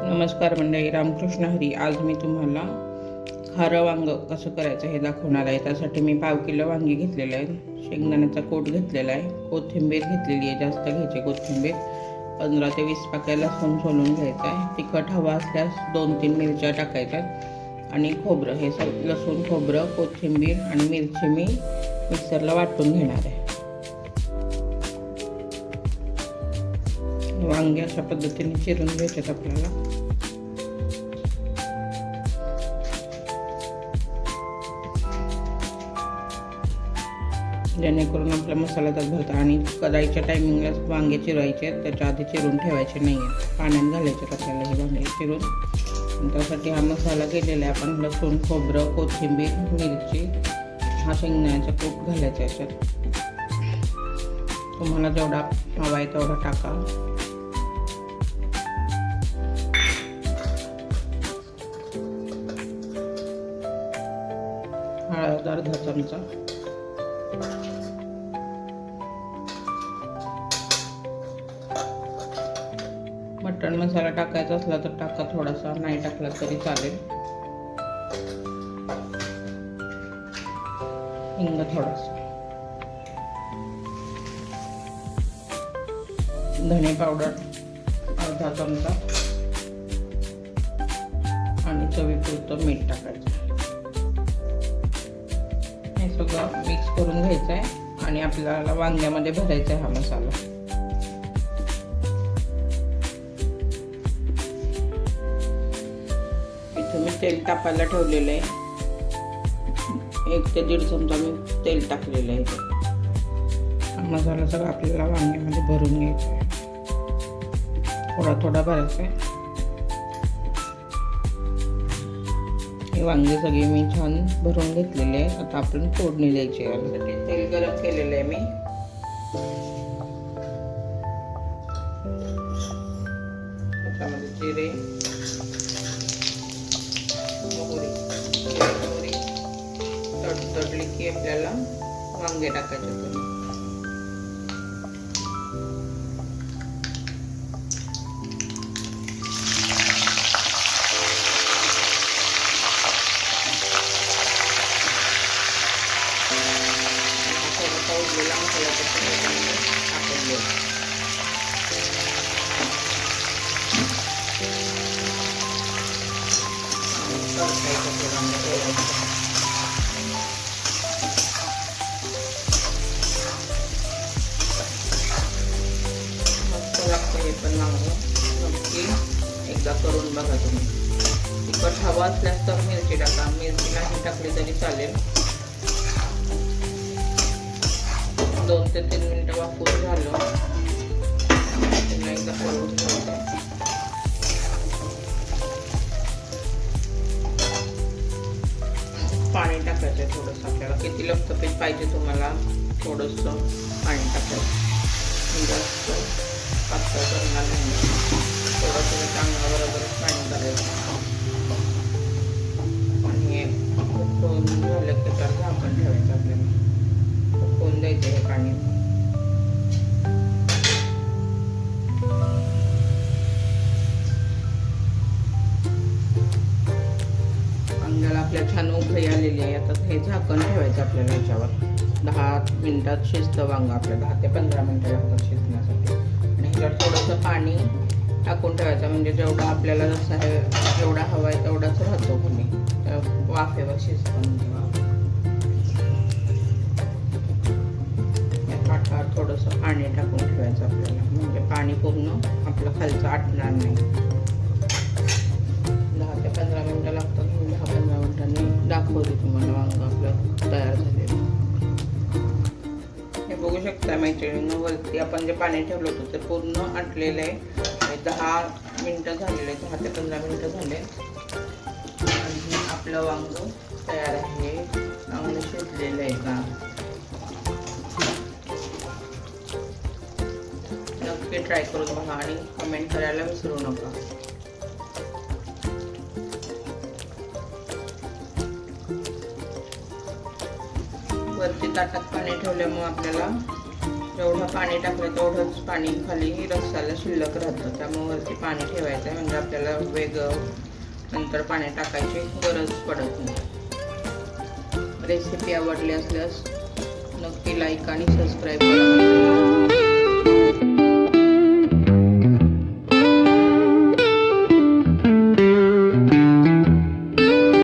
नमस्कार मंडळी, रामकृष्ण हरी. आज मी तुम्हाला खारं वांग कसं करायचं हे दाखवणार आहे. त्यासाठी मी 1/2 किलो वांगी घेतलेलं आहे, शेंगदाण्याचा कूट घेतलेला आहे, कोथिंबीर घेतलेली आहे, जास्त घ्यायची कोथिंबीर, 15 ते 20 पाकळ्या लसूण सोलून घ्यायचा आहे. तिखट हवा असल्यास 2-3 मिरच्या टाकायच्या आणि खोबरं, हे लसूण, खोबरं, कोथिंबीर आणि मिरची मी मिक्सरला वाटून घेणार आहे. वांगे अशा पद्धतीने चिरून घ्यायचे आपल्याला. जेणेकरून आपला मसाला त्यात भरता. आणि कढईच्या टायमिंगला वांगे चिरायचे, त्याच्या आधी चिरून ठेवायचे नाही आहेत, पाण्यात घालायचे आपल्याला हे वांगे चिरून. त्यासाठी हा मसाला केलेला आहे आपण. लसूण, खोबरं, कोथिंबीर, मिरची, हा शेंगदाण्याचा कूट घालायचा याच्यात. तुम्हाला जेवढा हवा आहे तेवढा टाका. हळद अर्धा चमचा, मटण मसाला टाकायचा असला तर टाका थोडासा, नाही टाकला तरी चालेल. हिंग थोडासा, धने पावडर अर्धा चमचा आणि चवीपुरतं मीठ टाकायचं. हे सगळं मिक्स करून घ्यायचं आहे आणि आपल्याला वांग्यामध्ये भरायचा आहे हा मसाला. इथं मी तेल तापायला ठेवलेलं आहे. 1 ते 1.5 चमचा मी तेल टाकलेलं आहे. हा मसाला सगळा आपल्याला वांग्यामध्ये भरून घ्यायचा आहे. थोडा थोडा भरायचा आहे. हे वांगे सगळे मी छान भरून घेतलेले आहे. आता आपण फोडणी द्यायची आहे. यासाठी तेल गरम केलेलं आहे मी. त्याच्यामध्ये जिरे, मोहरी तडतडली की आपल्याला वांगे टाकायचे. उरलेला मसाला टाकून द्यायचा. मस्त लागतं हे पण वांग. नक्की एकदा करून बघा तुम्ही. तिखट हवा असल्यास तर मिरची टाका, मिरची नाही टाकली तरी चालेल. 2 ते 3 मिनिटं वाफवून झालं. पुन्हा एकदा हलवून ठेवायचं. पाणी टाकायचं थोडंसं. आपल्याला किती लपतपीत पाहिजे तुम्हाला थोडंसं पाणी टाकायचं. जास्त पातळ करणार नाही, थोडंसं चांगल्याबरोबरच पाणी करायचं. आणि उकळून झालं की तर झाकण ठेवायचं आपल्याला. उकळून द्यायचं हे पाणी. वांग्याला आपल्या छान उकळी आलेली आहे. आता हे झाकण ठेवायचं आपल्याला याच्यावर. 10 मिनिटात शिजतं वांग आपलं. 10 ते 15 मिनिटं लागतात शिजण्यासाठी. आणि ह्याच्यावर थोडंसं पाणी टाकून ठेवायचं, म्हणजे जेवढा आपल्याला जसं आहे जेवढा हवा आहे तेवढाच राहतो कोणी वाफेवर शिजतं. थोडंसं पाणी टाकून ठेवायचं आपल्याला, म्हणजे पाणी पूर्ण आपलं खालचं आटणार नाही. 10 ते 15 मिनिटं लागतात. 10-15 मिनिटांनी दाखवते तुम्हाला वांग आपलं तयार झालेलं. हे बघू शकता मैत्रिणींना, वरती आपण जे पाणी ठेवलं होतं ते पूर्ण आटलेलं आहे. आणि 10 मिनिटं झालेले, 10 ते 15 मिनिटं झाले आणि आपलं वांग तयार आहे. चांगलं शिजलेलं आहे का नक्की ट्राय करून बघा आणि कमेंट करायला विसरू नका. वरती ताटात पाणी ठेवल्यामुळे आपल्याला जेवढं पाणी टाकलं तेवढंच पाणी खाली रस्स्याला शिल्लक राहतं. त्यामुळे वरती पाणी ठेवायचं आहे, म्हणजे आपल्याला वेगळं नंतर पाणी टाकायची गरज पडत नाही. रेसिपी आवडली असल्यास नक्की लाईक आणि सबस्क्राईब करा.